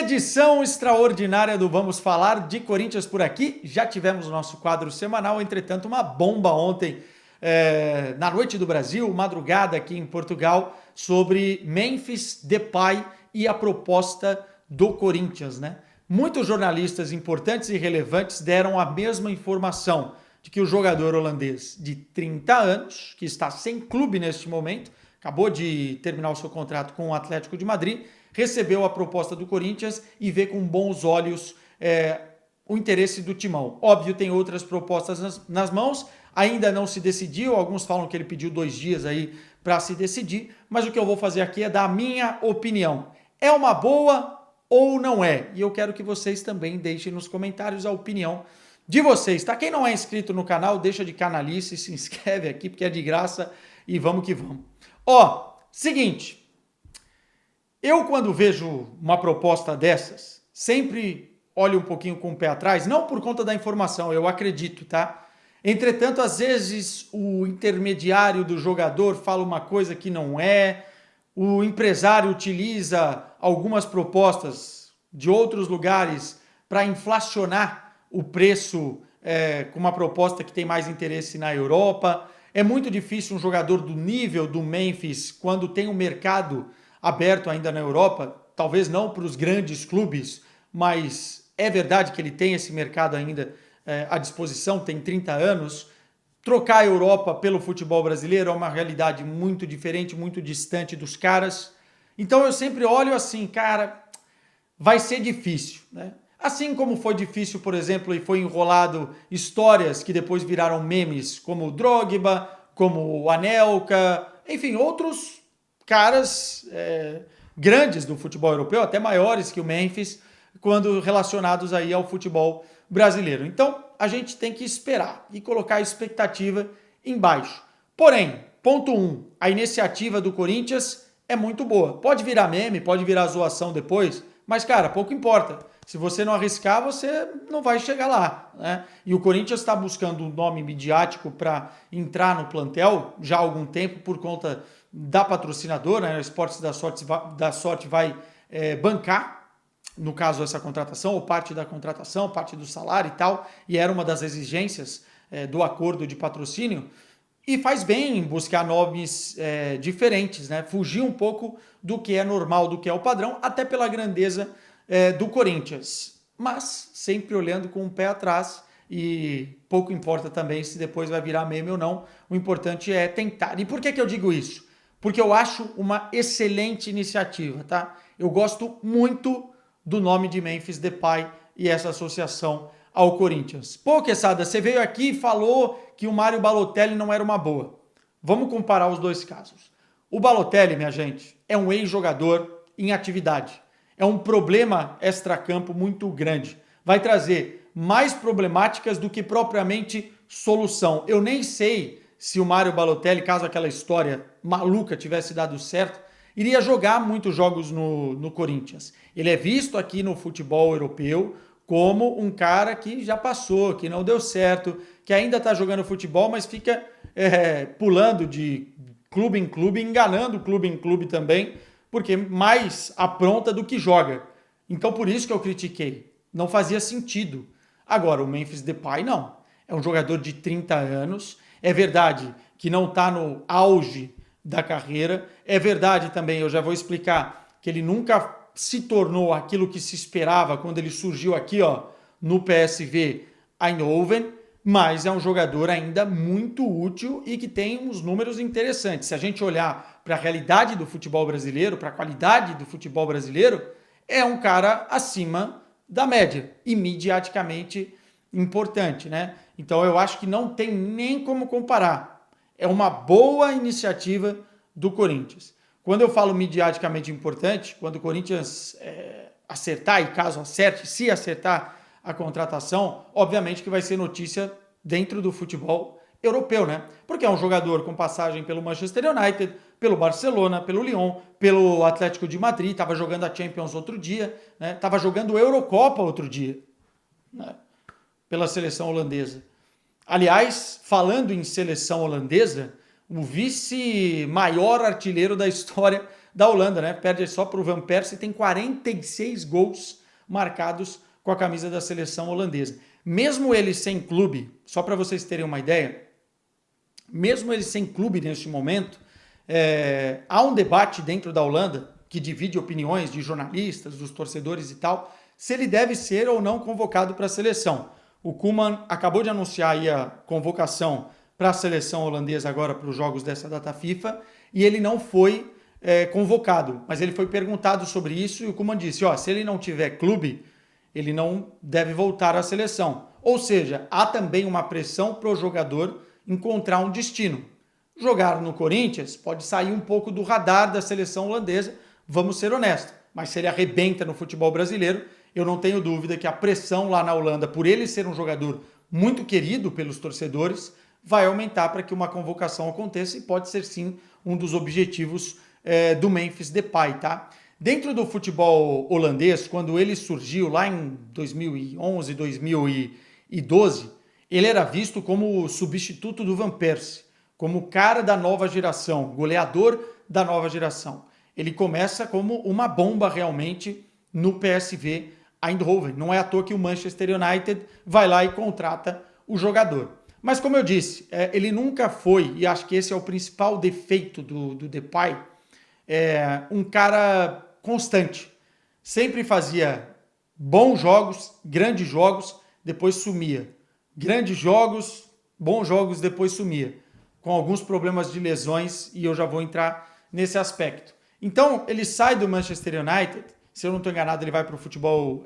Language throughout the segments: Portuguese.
Edição extraordinária do Vamos Falar de Corinthians por aqui. Já tivemos o nosso quadro semanal, entretanto, uma bomba ontem, na noite do Brasil, madrugada aqui em Portugal, sobre Memphis Depay e a proposta do Corinthians, né? Muitos jornalistas importantes e relevantes deram a mesma informação de que o jogador holandês de 30 anos, que está sem clube neste momento, acabou de terminar o seu contrato com o Atlético de Madrid, recebeu a proposta do Corinthians e vê com bons olhos o interesse do Timão. Óbvio, tem outras propostas nas mãos, ainda não se decidiu, alguns falam que ele pediu 2 dias aí para se decidir, mas o que eu vou fazer aqui é dar a minha opinião. É uma boa ou não é? E eu quero que vocês também deixem nos comentários a opinião de vocês, tá? Quem não é inscrito no canal, deixa de canalice, se inscreve aqui porque é de graça e vamos que vamos. Ó, seguinte, eu quando vejo uma proposta dessas, sempre olho um pouquinho com o pé atrás, não por conta da informação, eu acredito, tá? Entretanto, às vezes o intermediário do jogador fala uma coisa que não é, o empresário utiliza algumas propostas de outros lugares para inflacionar o preço com uma proposta que tem mais interesse na Europa. É muito difícil um jogador do nível do Memphis, quando tem um mercado aberto ainda na Europa, talvez não para os grandes clubes, mas é verdade que ele tem esse mercado ainda à disposição, tem 30 anos. Trocar a Europa pelo futebol brasileiro é uma realidade muito diferente, muito distante dos caras. Então eu sempre olho assim, cara, vai ser difícil, né? Assim como foi difícil, por exemplo, e foi enrolado histórias que depois viraram memes, como o Drogba, como o Anelka, enfim, outros caras grandes do futebol europeu, até maiores que o Memphis, quando relacionados aí ao futebol brasileiro. Então, a gente tem que esperar e colocar a expectativa embaixo. Porém, ponto 1, a iniciativa do Corinthians é muito boa. Pode virar meme, pode virar zoação depois, mas, cara, pouco importa. Se você não arriscar, você não vai chegar lá, né? E o Corinthians está buscando um nome midiático para entrar no plantel já há algum tempo por conta da patrocinadora, né? O Esportes da Sorte vai bancar, no caso, essa contratação, ou parte da contratação, parte do salário e tal, e era uma das exigências do acordo de patrocínio. E faz bem em buscar nomes diferentes, né? Fugir um pouco do que é normal, do que é o padrão, até pela grandeza do Corinthians. Mas sempre olhando com o pé atrás, e pouco importa também se depois vai virar meme ou não, o importante é tentar. E por que eu digo isso? Porque eu acho uma excelente iniciativa, tá? Eu gosto muito do nome de Memphis Depay e essa associação ao Corinthians. Pô, Quesada, você veio aqui e falou que o Mário Balotelli não era uma boa. Vamos comparar os dois casos. O Balotelli, minha gente, é um ex-jogador em atividade. É um problema extracampo muito grande. Vai trazer mais problemáticas do que propriamente solução. Eu nem sei se o Mário Balotelli, caso aquela história maluca tivesse dado certo, iria jogar muitos jogos no Corinthians. Ele é visto aqui no futebol europeu como um cara que já passou, que não deu certo, que ainda está jogando futebol, mas fica pulando de clube em clube, enganando clube em clube também, porque mais apronta do que joga. Então por isso que eu critiquei. Não fazia sentido. Agora, o Memphis Depay não. É um jogador de 30 anos. É verdade que não está no auge da carreira. É verdade também, eu já vou explicar, que ele nunca se tornou aquilo que se esperava quando ele surgiu aqui, ó, no PSV Eindhoven, mas é um jogador ainda muito útil e que tem uns números interessantes. Se a gente olhar para a realidade do futebol brasileiro, para a qualidade do futebol brasileiro, é um cara acima da média e midiaticamente importante, né? Então eu acho que não tem nem como comparar. É uma boa iniciativa do Corinthians. Quando eu falo midiaticamente importante, quando o Corinthians acertar, e caso acerte, se acertar a contratação, obviamente que vai ser notícia dentro do futebol europeu, né? Porque é um jogador com passagem pelo Manchester United, pelo Barcelona, pelo Lyon, pelo Atlético de Madrid, estava jogando a Champions outro dia, né? Estava jogando Eurocopa outro dia, né? Pela seleção holandesa. Aliás, falando em seleção holandesa, o vice-maior artilheiro da história da Holanda, né? Perde só para o Van Persie, tem 46 gols marcados com a camisa da seleção holandesa. Mesmo ele sem clube, só para vocês terem uma ideia, mesmo ele sem clube neste momento, há um debate dentro da Holanda que divide opiniões de jornalistas, dos torcedores e tal, se ele deve ser ou não convocado para a seleção. O Koeman acabou de anunciar aí a convocação para a seleção holandesa agora para os jogos dessa data FIFA e ele não foi convocado, mas ele foi perguntado sobre isso e o Koeman disse, se ele não tiver clube, ele não deve voltar à seleção. Ou seja, há também uma pressão para o jogador encontrar um destino. Jogar no Corinthians pode sair um pouco do radar da seleção holandesa, vamos ser honestos, mas se ele arrebenta no futebol brasileiro, eu não tenho dúvida que a pressão lá na Holanda, por ele ser um jogador muito querido pelos torcedores, vai aumentar para que uma convocação aconteça e pode ser sim um dos objetivos do Memphis Depay, tá? Dentro do futebol holandês, quando ele surgiu lá em 2011, 2012, ele era visto como o substituto do Van Persie, como o cara da nova geração, goleador da nova geração. Ele começa como uma bomba realmente no PSV Eindhoven. Não é à toa que o Manchester United vai lá e contrata o jogador. Mas como eu disse, ele nunca foi, e acho que esse é o principal defeito do Depay, um cara constante. Sempre fazia bons jogos, grandes jogos, depois sumia. Grandes jogos, bons jogos, depois sumia. Com alguns problemas de lesões, e eu já vou entrar nesse aspecto. Então, ele sai do Manchester United, se eu não estou enganado, ele vai para o futebol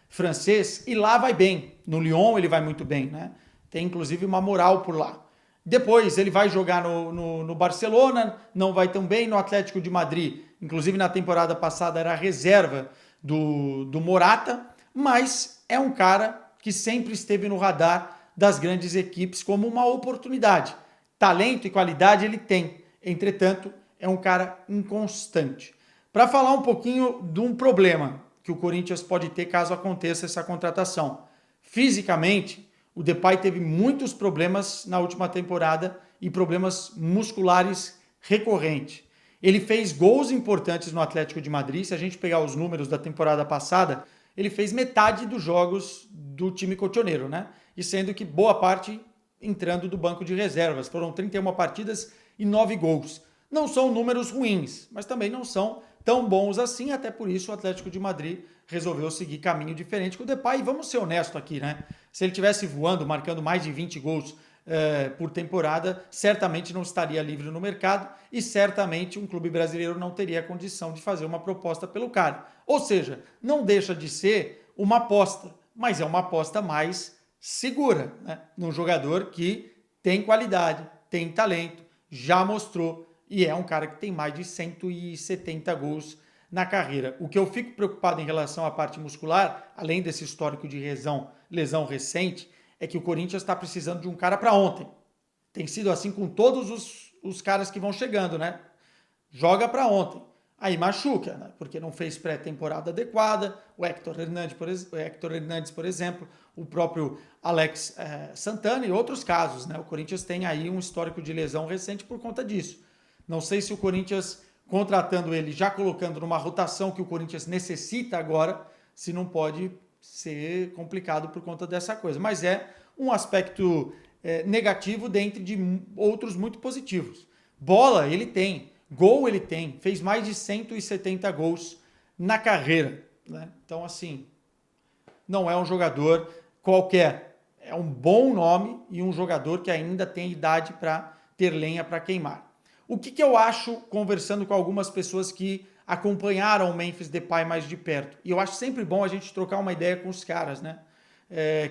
francês, e lá vai bem. No Lyon ele vai muito bem, né? Tem inclusive uma moral por lá. Depois ele vai jogar no Barcelona, não vai tão bem, no Atlético de Madrid, inclusive na temporada passada era a reserva do Morata, mas é um cara que sempre esteve no radar das grandes equipes como uma oportunidade. Talento e qualidade ele tem, entretanto, é um cara inconstante. Para falar um pouquinho de um problema que o Corinthians pode ter caso aconteça essa contratação. Fisicamente, o Depay teve muitos problemas na última temporada e problemas musculares recorrentes. Ele fez gols importantes no Atlético de Madrid. Se a gente pegar os números da temporada passada, ele fez metade dos jogos do time cotoneiro, né? E sendo que boa parte entrando do banco de reservas. Foram 31 partidas e 9 gols. Não são números ruins, mas também não são tão bons assim, até por isso o Atlético de Madrid resolveu seguir caminho diferente com o Depay. E vamos ser honestos aqui, né? Se ele tivesse voando, marcando mais de 20 gols por temporada, certamente não estaria livre no mercado e certamente um clube brasileiro não teria a condição de fazer uma proposta pelo cara. Ou seja, não deixa de ser uma aposta, mas é uma aposta mais segura, né? Num jogador que tem qualidade, tem talento, já mostrou e é um cara que tem mais de 170 gols na carreira. O que eu fico preocupado em relação à parte muscular, além desse histórico de lesão recente, é que o Corinthians está precisando de um cara para ontem. Tem sido assim com todos os caras que vão chegando, né? Joga para ontem. Aí machuca, né? Porque não fez pré-temporada adequada. O Héctor Hernandes, por exemplo, o próprio Alex Santana e outros casos, né? O Corinthians tem aí um histórico de lesão recente por conta disso. Não sei se o Corinthians, contratando ele, já colocando numa rotação que o Corinthians necessita agora, se não pode ser complicado por conta dessa coisa. Mas é um aspecto negativo dentre de outros muito positivos. Bola ele tem, gol ele tem, fez mais de 170 gols na carreira, né? Então, assim, não é um jogador qualquer. É um bom nome e um jogador que ainda tem idade para ter lenha para queimar. O que eu acho, conversando com algumas pessoas que acompanharam o Memphis Depay mais de perto, e eu acho sempre bom a gente trocar uma ideia com os caras, né?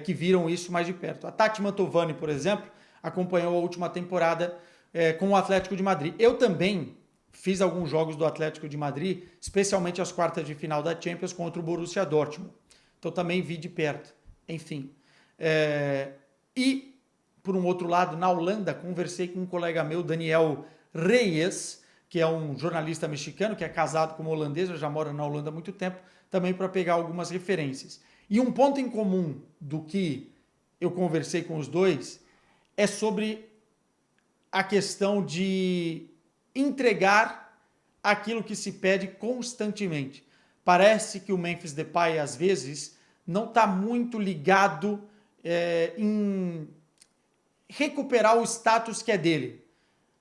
Que viram isso mais de perto. A Tati Mantovani, por exemplo, acompanhou a última temporada com o Atlético de Madrid. Eu também fiz alguns jogos do Atlético de Madrid, especialmente as quartas de final da Champions contra o Borussia Dortmund. Então também vi de perto. Enfim. E, por um outro lado, na Holanda, conversei com um colega meu, Daniel Reyes, que é um jornalista mexicano, que é casado com uma holandesa, já mora na Holanda há muito tempo, também para pegar algumas referências. E um ponto em comum do que eu conversei com os dois é sobre a questão de entregar aquilo que se pede constantemente. Parece que o Memphis Depay, às vezes, não está muito ligado em recuperar o status que é dele.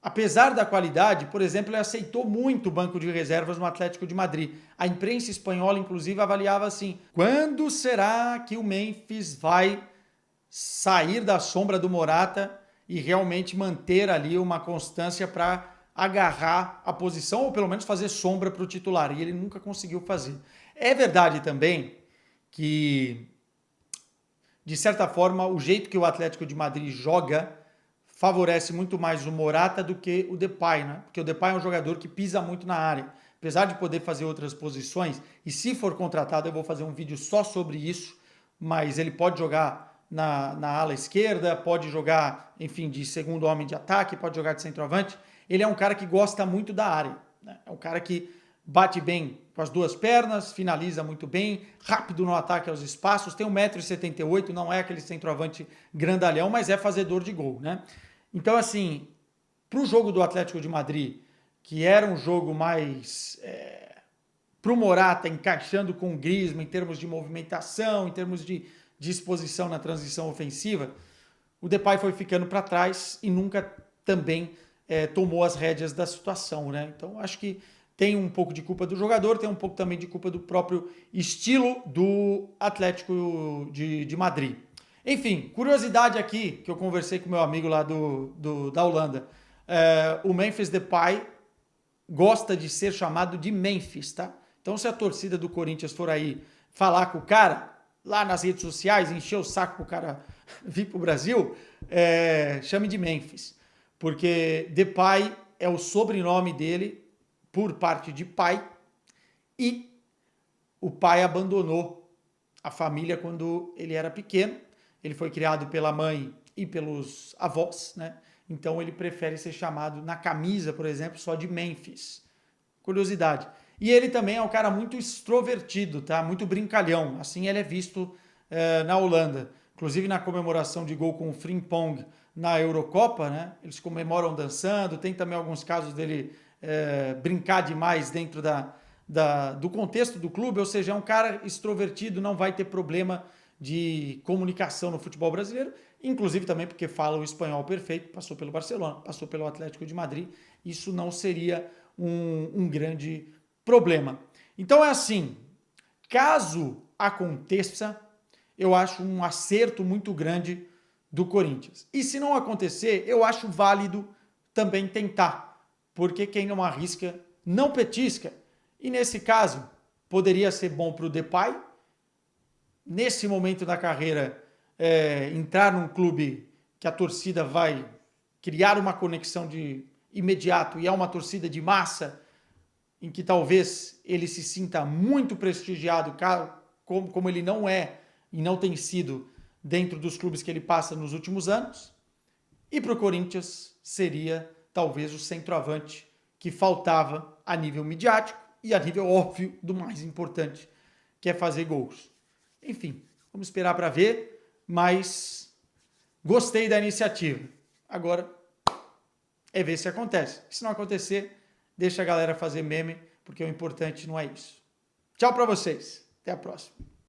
Apesar da qualidade, por exemplo, ele aceitou muito o banco de reservas no Atlético de Madrid. A imprensa espanhola, inclusive, avaliava assim: quando será que o Memphis vai sair da sombra do Morata e realmente manter ali uma constância para agarrar a posição ou pelo menos fazer sombra para o titular? E ele nunca conseguiu fazer. É verdade também que, de certa forma, o jeito que o Atlético de Madrid joga favorece muito mais o Morata do que o Depay, né? Porque o Depay é um jogador que pisa muito na área. Apesar de poder fazer outras posições, e se for contratado eu vou fazer um vídeo só sobre isso, mas ele pode jogar na ala esquerda, pode jogar, enfim, de segundo homem de ataque, pode jogar de centroavante. Ele é um cara que gosta muito da área, né? É um cara que bate bem com as duas pernas, finaliza muito bem, rápido no ataque aos espaços, tem 1,78 m, não é aquele centroavante grandalhão, mas é fazedor de gol, né? Então, assim, para o jogo do Atlético de Madrid, que era um jogo mais para o Morata, encaixando com o Griezmann em termos de movimentação, em termos de disposição na transição ofensiva, o Depay foi ficando para trás e nunca também tomou as rédeas da situação, né? Então, acho que tem um pouco de culpa do jogador, tem um pouco também de culpa do próprio estilo do Atlético de Madrid. Enfim, curiosidade aqui, que eu conversei com meu amigo lá da Holanda. O Memphis Depay gosta de ser chamado de Memphis, tá? Então, se a torcida do Corinthians for aí falar com o cara, lá nas redes sociais, encher o saco pro cara vir pro Brasil, chame de Memphis. Porque Depay é o sobrenome dele por parte de pai, e o pai abandonou a família quando ele era pequeno. Ele foi criado pela mãe e pelos avós, né? Então ele prefere ser chamado na camisa, por exemplo, só de Memphis. Curiosidade. E ele também é um cara muito extrovertido, tá? Muito brincalhão. Assim ele é visto na Holanda. Inclusive na comemoração de gol com o Frimpong na Eurocopa, né? Eles comemoram dançando. Tem também alguns casos dele brincar demais dentro do contexto do clube. Ou seja, é um cara extrovertido, não vai ter problema de comunicação no futebol brasileiro, inclusive também porque fala o espanhol perfeito, passou pelo Barcelona, passou pelo Atlético de Madrid, isso não seria um grande problema. Então é assim, caso aconteça, eu acho um acerto muito grande do Corinthians. E se não acontecer, eu acho válido também tentar, porque quem não arrisca, não petisca. E nesse caso, poderia ser bom para o Depay, nesse momento da carreira, entrar num clube que a torcida vai criar uma conexão de imediato e é uma torcida de massa, em que talvez ele se sinta muito prestigiado, como ele não é e não tem sido dentro dos clubes que ele passa nos últimos anos. E para o Corinthians seria talvez o centroavante que faltava a nível midiático e a nível óbvio do mais importante, que é fazer gols. Enfim, vamos esperar para ver, mas gostei da iniciativa. Agora é ver se acontece. Se não acontecer, deixa a galera fazer meme, porque o importante não é isso. Tchau para vocês. Até a próxima.